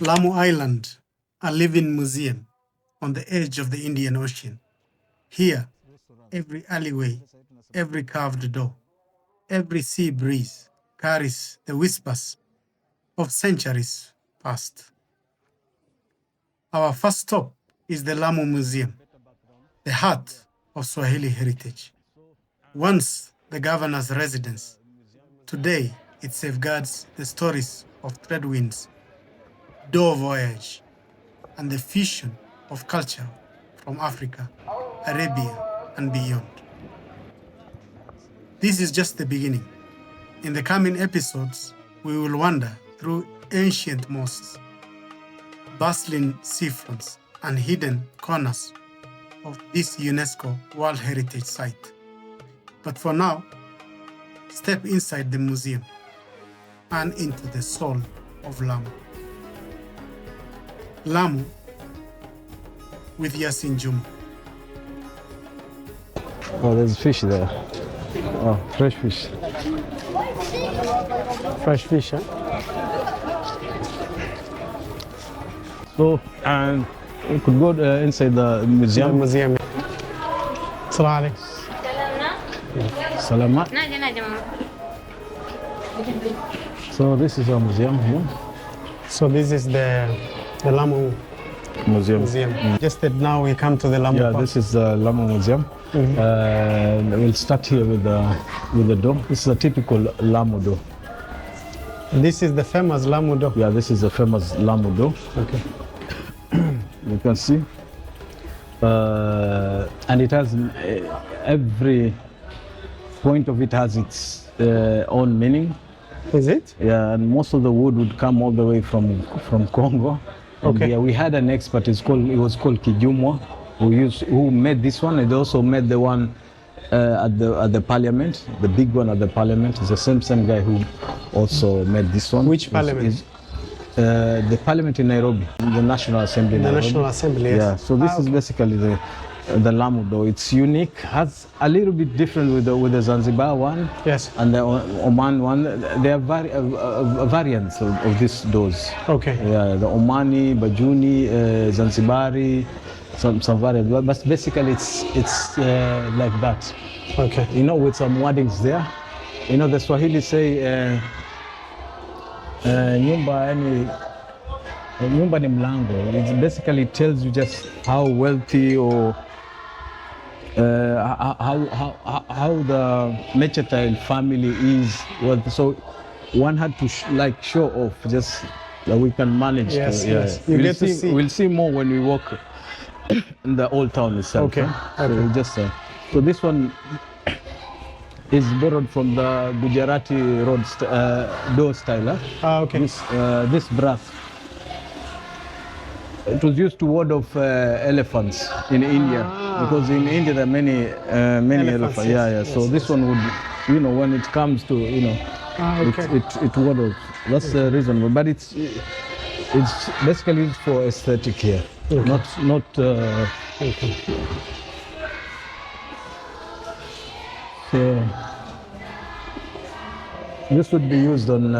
Lamu Island, a living museum on the edge of the Indian Ocean. Here, every alleyway, every carved door, every sea breeze carries the whispers of centuries past. Our first stop is the Lamu Museum, the heart of Swahili heritage. Once the governor's residence, today it safeguards the stories of trade winds, dhow voyage, and the fusion of culture from Africa, Arabia, and beyond. This is just the beginning. In the coming episodes, we will wander through ancient mosques, bustling seafronts, and hidden corners of this UNESCO World Heritage Site. But for now, step inside the museum and into the soul of Lamu. Lamu with Yassine Juma. Oh, there's fish there. Oh, fresh fish. Fresh fish, huh? So, and we could go inside the museum. The museum. Salam alaikum. Salamat. So this is a museum here. So this is the Lamu Museum. Just that now we come to the Lamu Yeah, Park. this is the Lamu Museum. We'll start here with the dhow. This is a typical Lamu dhow. This is the famous Lamu dhow. Yeah, this is the famous Lamu dhow. Okay. You can see. And it has every point of it has its own meaning. Is it? Yeah, and most of the wood would come all the way from Congo. And Okay. yeah, we had an expert. It was called Kijumwa, who made this one. And also made the one at the parliament, the big one at the parliament. It's the same guy who also made this one. Which parliament? The parliament in Nairobi, the National Assembly. in The Nairobi. National Assembly, yes. Yeah. So this is okay. basically the Lamu dhow. It's unique. Has a little bit different with the Zanzibar one. Yes. And the Oman one. There are variants of these dhows. Okay. Yeah, the Omani, Bajuni, Zanzibari, some variants. But basically, it's like that. Okay. You know, with some wordings there. You know, the Swahili say, nyumba ni mlango. It basically tells you just how wealthy or how the mercantile family is. So one had to show off just that we can manage. Yes, to, yes. You get to see. We'll see more when we walk in the old town itself. Okay. Huh? Okay. So we just so this one is borrowed from the Gujarati road door style. Huh? Okay. This brass. It was used to ward off elephants in India, because in India there are many elephants. Yes, Yeah. yes, So this one would, when it comes to, okay. it ward off. That's reasonable, but it's basically used for aesthetic here, Okay. not. Okay. So this would be used on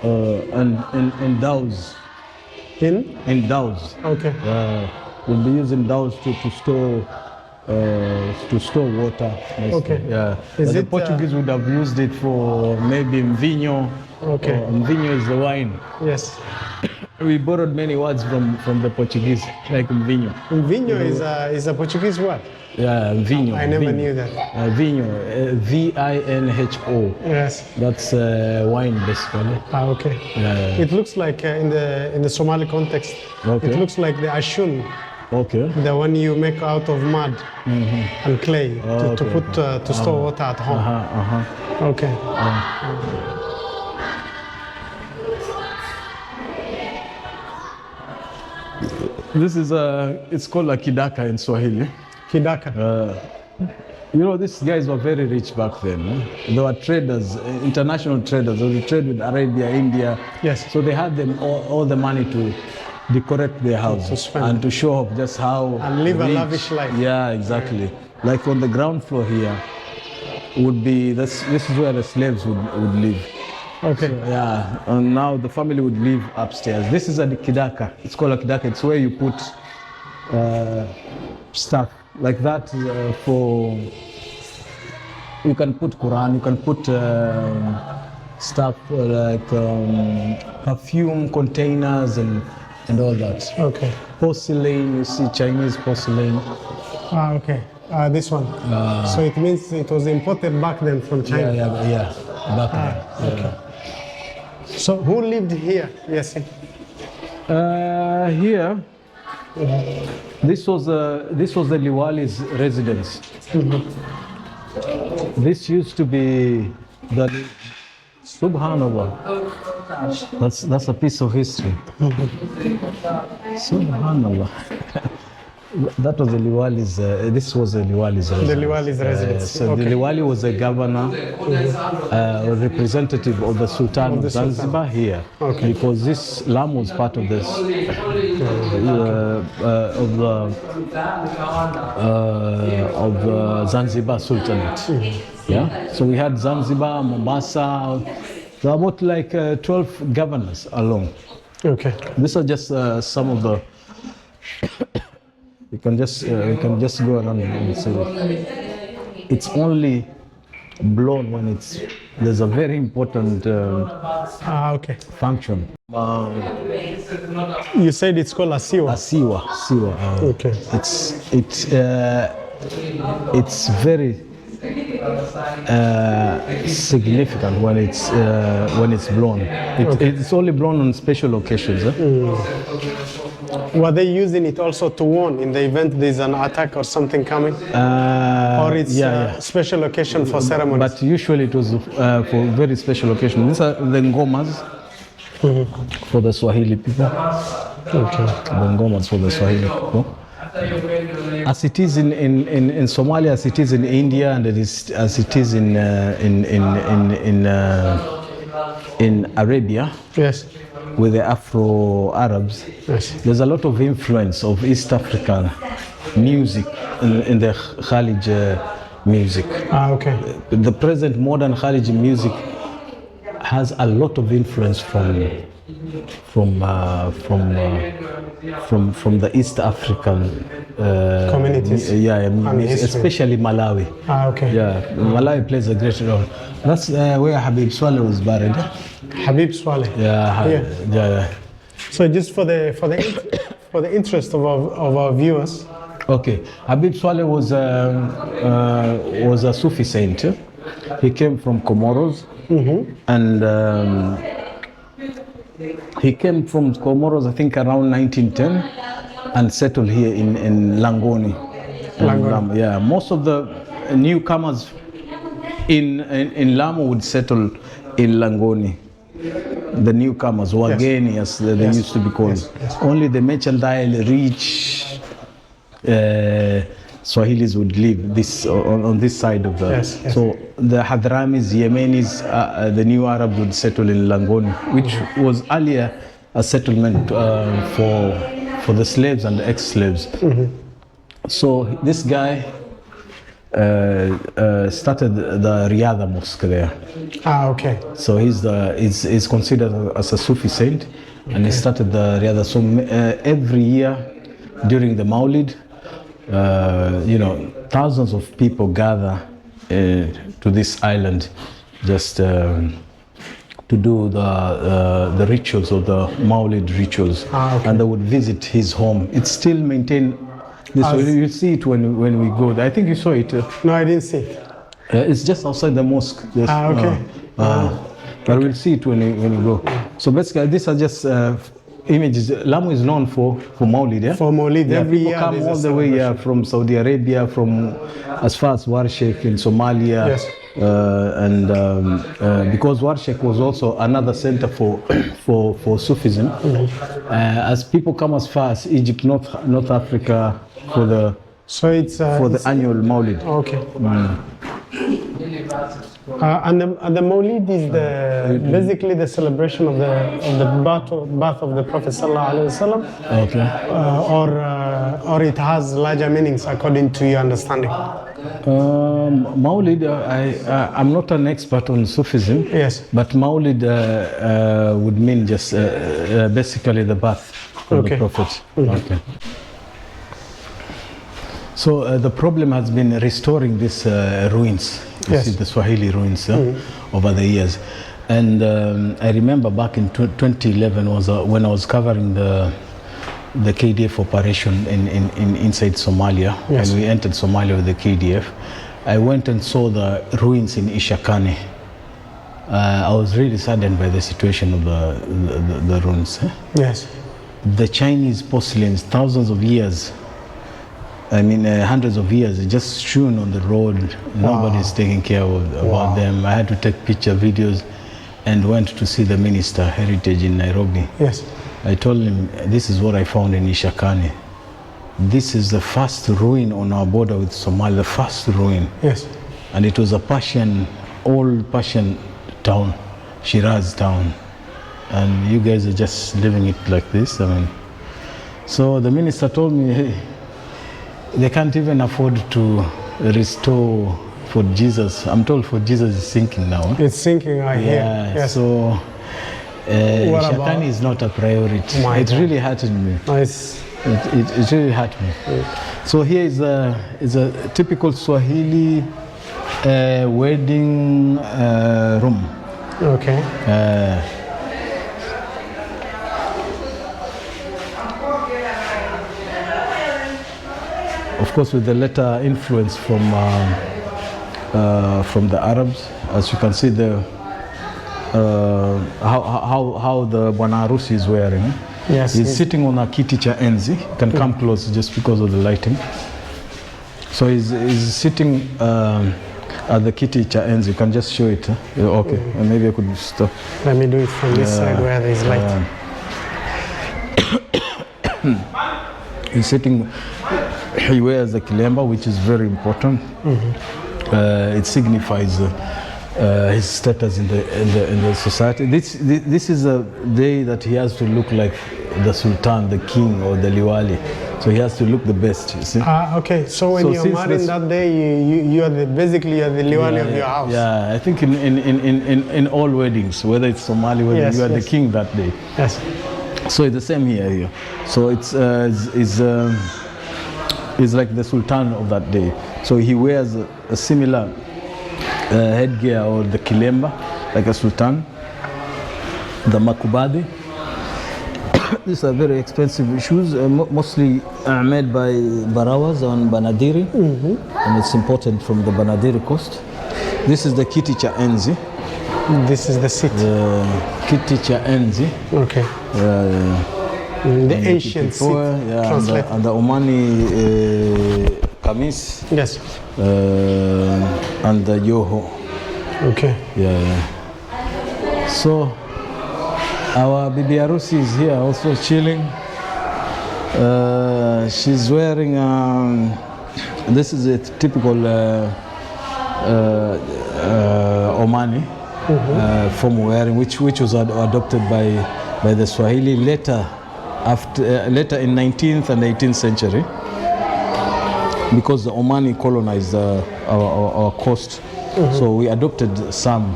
in dhows. In dhows. Okay. We'll be using dhows to store water. Mostly. Okay. Yeah. Is The it, Portuguese would have used it for maybe mvinho. Okay. Mvinho is the wine. Yes. We borrowed many words from the Portuguese, like mvinho. Vinho is a Portuguese word. Yeah, mvinho. I never vinho. knew that. Vinho, vinho. Yes. That's wine, basically. Okay. Yeah. It looks like in the Somali context. Okay. It looks like the ashun, Okay. the one you make out of mud and clay to put to store water at home. Okay. This is it's called a kidaka in Swahili. Kidaka. These guys were very rich back then. They were traders, international traders. They would trade with Arabia, India. Yes. So they had them all the money to decorate their houses spend. and to show off just how And live a rich. lavish life. Yeah, exactly. Like on the ground floor here would be this is where the slaves would live. Okay. Yeah, and now the family would live upstairs. This is a kidaka. It's called a kidaka. It's where you put stuff like that for. You can put Quran. You can put stuff like perfume containers and all that. Okay. Porcelain. You see Chinese porcelain. Ah, okay. This one. So it means it was imported back then from China. Yeah. Back then. Okay. So who lived here? Yes. Here, this was the Liwali's residence. This used to be the Subhanallah. That's a piece of history. Subhanallah. That was the Liwali's. This was the Liwali's residence. The Liwali's residence. So okay. the Liwali was a governor, representative of the Sultan of Zanzibar here, okay. because this Lamu was part of this of the Zanzibar Sultanate. Yeah. So we had Zanzibar, Mombasa. There were about like 12 governors along. Okay. These are just some of the. You can just go around and see it. It's only blown when there's a very important Okay. function. You said it's called a siwa. Siwa. Okay. It's very significant when it's blown. It's only blown on special occasions. Were they using it also to warn in the event there's an attack or something coming? Or it's a special occasion for ceremonies? But usually it was for very special occasions. These are the ngomas for the Swahili people. Okay. The ngomas for the Swahili people. As it is in Somalia, as it is in India, and as it is in Arabia. Yes. With the Afro-Arabs, yes. There's a lot of influence of East African music in the Khalij music. Okay. The present modern Khalij music has a lot of influence from the East African communities. Especially Malawi. Okay. Yeah, Malawi plays a great role. That's where Habib Swaleh was buried. Habib Swaleh. Yeah. So just for the interest of our viewers. Okay, Habib Swaleh was a Sufi saint. He came from Comoros, and he came from Comoros, I think, around 1910, and settled here in Langoni. Langoni. Yeah, most of the newcomers in Lamu would settle in Langoni. The newcomers, Wageni, as they used to be called. Yes. Only the mercantile rich Swahilis would live on this side of the. Yes. So the Hadramis, Yemenis, the new Arabs would settle in Langoni, which was earlier a settlement for the slaves and the ex-slaves. So this guy started the Riyadh Mosque there. Okay. So he's considered as a Sufi saint, and he started the Riyadh. So every year during the Maulid, thousands of people gather to this island just to do the rituals of the Maulid rituals, okay. and they would visit his home. It's still maintained. You see it when we go there. I think you saw it. No, I didn't see it. It's just outside the mosque. Okay. But we'll see it when you go. So basically, these are just images. Lamu is known for Maulid. Yeah? For Maulid, every people year come all the way from Saudi Arabia, from as far as Warshek in Somalia. Yes. Because Warshek was also another center for Sufism. As people come as far as Egypt, North Africa for the annual Maulid. Okay. And the Maulid is basically the celebration of the birth of the Prophet Sallallahu Alaihi Wasallam. Okay. Or it has larger meanings according to your understanding. Maulid, I'm not an expert on Sufism. Yes. But Maulid would mean just basically the birth of the Prophet. Okay. So the problem has been restoring these ruins. You see the Swahili ruins over the years. And I remember back in 2011 was when I was covering the KDF operation inside Somalia, and we entered Somalia with the KDF. I went and saw the ruins in Ishakane. I was really saddened by the situation of the ruins. Yes. The Chinese porcelains, thousands of years, I mean hundreds of years, just strewn on the road. Nobody's taking care about them. I had to take picture videos and went to see the Minister Heritage in Nairobi. Yes. I told him, this is what I found in Ishakane. This is the first ruin on our border with Somalia, the first ruin. Yes. And it was a old Persian town, Shiraz town. And you guys are just living it like this. I mean, so the minister told me, hey, they can't even afford to restore Fort Jesus. I'm told Fort Jesus is sinking now. It's sinking, I hear. Yes. So Ishakane is not a priority. It really hurted me. Nice. It really hurt me. So here is a typical Swahili wedding room. Okay. Of course, with the later influence from the Arabs, as you can see how the Bwana Harusi is wearing. Yes. He's sitting on a kiti cha enzi. You can come close just because of the lighting. So he's sitting at the kiti cha enzi. You can just show it. Okay, and maybe I could stop. Let me do it from this side where there's light. He's sitting. He wears the kilemba, which is very important. It signifies his status in the society. This is a day that he has to look like the Sultan, the king, or the Liwali. So he has to look the best. You see? Okay. So when you're married that day, you are basically the Liwali of your house. Yeah, I think in all weddings, whether it's Somali wedding, you are the king that day. Yes. So it's the same here. So it's like the Sultan of that day. So he wears a similar headgear or the kilemba, like a sultan. The makubadi. These are very expensive shoes, mostly made by Barawas on Banadiri, and it's imported from the Banadiri coast. This is the kiti cha enzi. This is the seat. Kiti cha enzi. Okay. The ancient seat. And the Omani kamis. Yes. And the yoho. Okay. Yeah. So our Bibi Harusi is here also chilling. She's wearing this is a typical Omani form wearing, which was adopted by the Swahili later in 19th and 18th century, because the Omani colonized our coast. So we adopted some.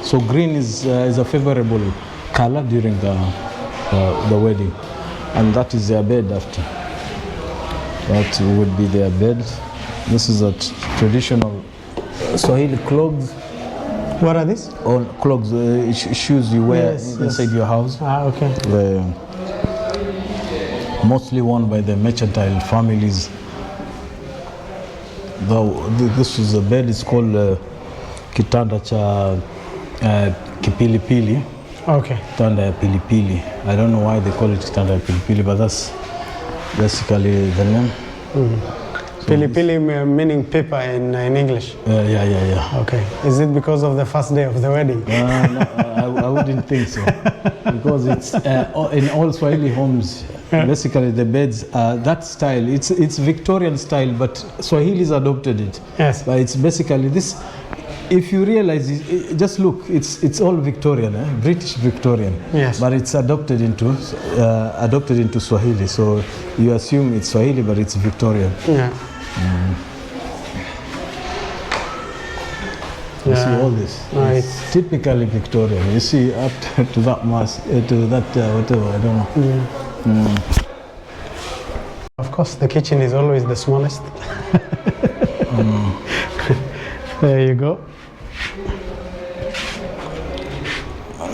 So green is a favorable color during the wedding, and that is their bed after. That would be their bed. This is a traditional Swahili clogs. What are these? Or clogs, shoes you wear inside your house. Okay. Mostly worn by the mercantile families. This is a bed. It's called kitanda cha kipilipili. Okay. Kitanda ya pilipili. I don't know why they call it kitanda ya pilipili, but that's basically the name. So pilipili meaning pepper in English. Yeah. Okay. Is it because of the first day of the wedding? No, I wouldn't think so, because it's in all Swahili homes. Basically, the beds are that style. It's Victorian style, but Swahilis adopted it. Yes. But it's basically this. If you realize, just look. It's all Victorian, British Victorian. Yes. But it's adopted into Swahili. So you assume it's Swahili, but it's Victorian. Yeah. You see Yeah. all this. Nice. It's typically Victorian. You see up to that mass, to that whatever, I don't know. Of course, the kitchen is always the smallest. There you go.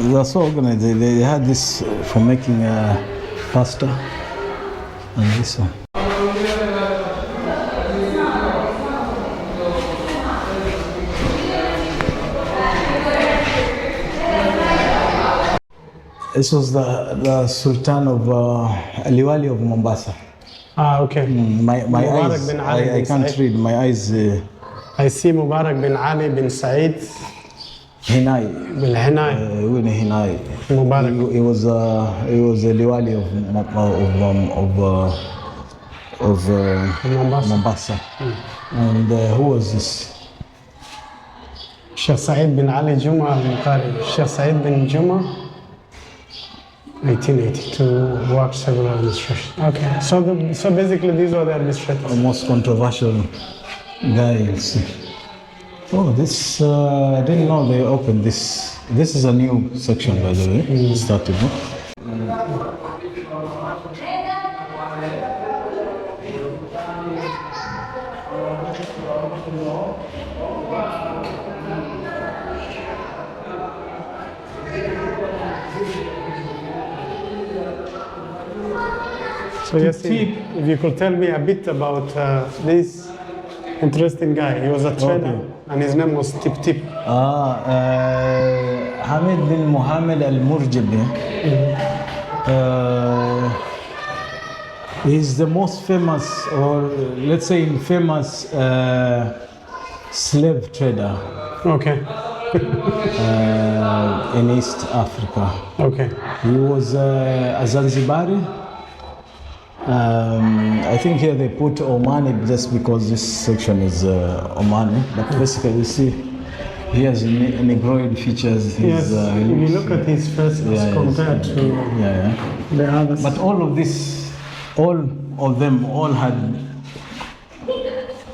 They're so organized. They had this for making pasta, and this one. This was the Sultan of Aliwali of Mombasa. Ah, okay. My Mubarak eyes, bin Ali I bin can't Said. read. My eyes, I see Mubarak bin Ali bin Said Hinai. bin Hanai. Hinai. Mubarak. He was Aliwali of Mombasa. Mombasa. And who was this? Sheikh Said bin Ali Juma al-Bukhari. Sheikh Said bin Juma, 1882, worked several administrations. Okay, so basically these are the administrators. The most controversial guy you'll see. Oh, this, I didn't know they opened this. This is a new section, by the way. Started, no? So Yassine, if you could tell me a bit about this interesting guy. He was a trader, and his name was Tip Tip. Hamid bin Muhammad al-Murjabi. He's the most famous, or let's say infamous, slave trader Okay. in East Africa. Okay. He was a Zanzibari. I think here they put Omani just because this section is Omani, but basically you see he has negroid features. Yes, if you look at his face compared to the others. But all of this, all of them all had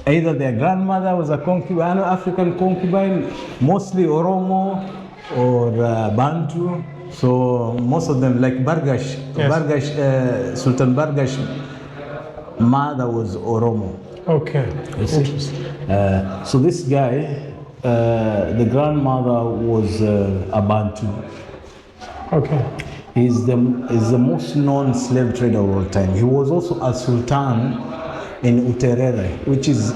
either their grandmother was a concubine, African concubine, mostly Oromo or Bantu. So most of them, like Bargash, Sultan Bargash, mother was Oromo. Okay. Interesting. So this guy, the grandmother was a Bantu. Okay. He's the most known slave trader of all time. He was also a sultan in Uterere, which is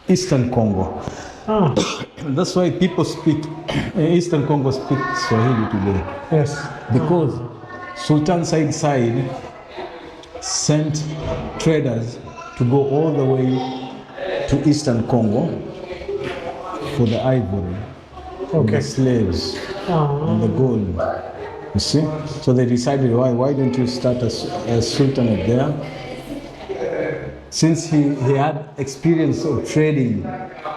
Eastern Congo. Ah. That's why people speak, Eastern Congo speak Swahili today. Yes. Because Sultan Said sent traders to go all the way to Eastern Congo for the ivory, and the slaves, and the gold. You see? So they decided, why don't you start a sultanate there? Since he had experience of trading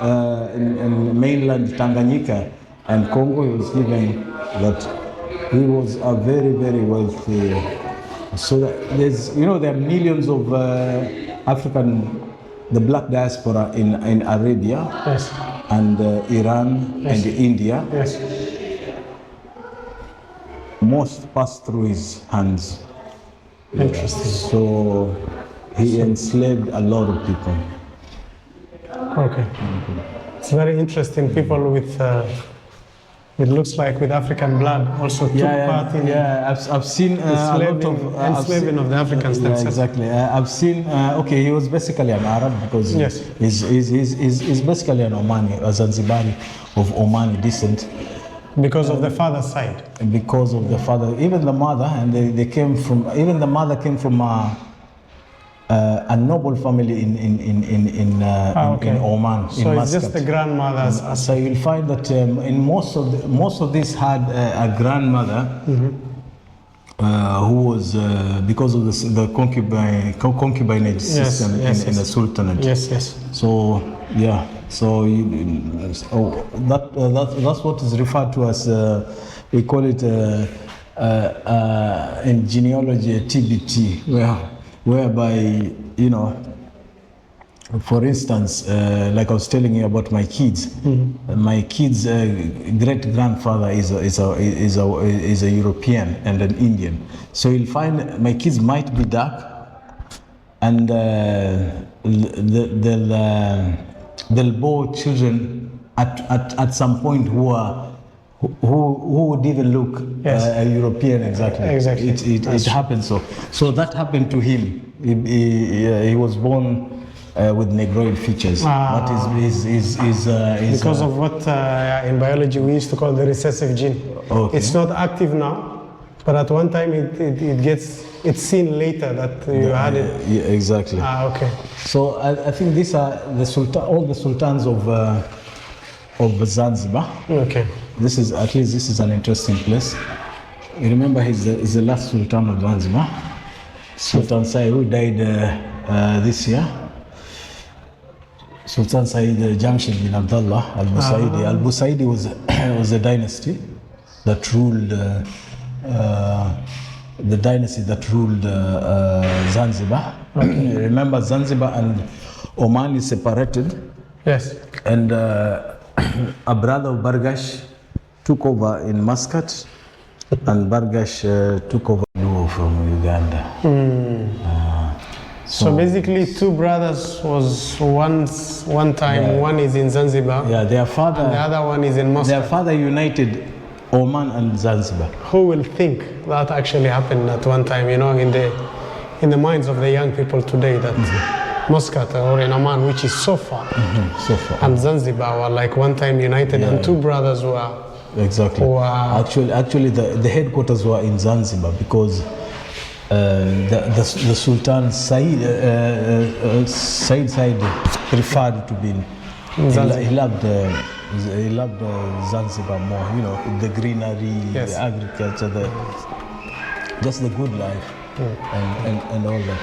in mainland Tanganyika and Congo, he was given that he was a very, very wealthy. So that there are millions of the black diaspora in Arabia, and Iran, and India. Yes. Most passed through his hands. Interesting. So he enslaved a lot of people. Okay. It's very interesting. People with, it looks like with African blood also took part in I've seen a lot of enslaving of the Africans themselves. Exactly. I've seen. He was basically an Arab because he's basically an Omani, a Zanzibari of Omani descent. Because of the father's side. Because of the father, even the mother, and they came from. Even the mother came from a noble family in Oman. So in it's just the grandmothers. So you'll find that in most of these had a grandmother who was because of the concubinage system in the sultanate. Yes. So so that's what is referred to as we call it in genealogy a TBT, whereby For instance, like I was telling you about my kids, my kids' great grandfather is a European and an Indian. So you'll find my kids might be dark, and they'll bear children at some point who would even look a European. Exactly. It happens so that happened to him. He was born with negroid features, but is because of what in biology we used to call the recessive gene. Okay. It's not active now, but at one time it's seen later that you had it. Yeah, exactly. Okay. So I think these are all the sultans of Zanzibar. Okay. This is an interesting place. You remember he's the last sultan of Zanzibar, Sultan Said, who died this year. Sultan Said Jamshid bin Abdullah al-Busaidi. Al-Busaidi was a dynasty that ruled Zanzibar. Okay. Remember, Zanzibar and Oman is separated. Yes. And a brother of Bargash took over in Muscat, and Bargash took over from Uganda. So basically, two brothers was one time. Yeah. One is in Zanzibar. Yeah, their father. And the other one is in Muscat. Their father united Oman and Zanzibar. Who will think that actually happened at one time? You know, in the minds of the young people today, that Muscat or in Oman, which is so far, and Zanzibar were like one time united, and two brothers were. Exactly. Actually, the headquarters were in Zanzibar because the Sultan Said preferred to be in Zanzibar. He loved Zanzibar more. You know, the greenery, the agriculture, just the good life, and all that.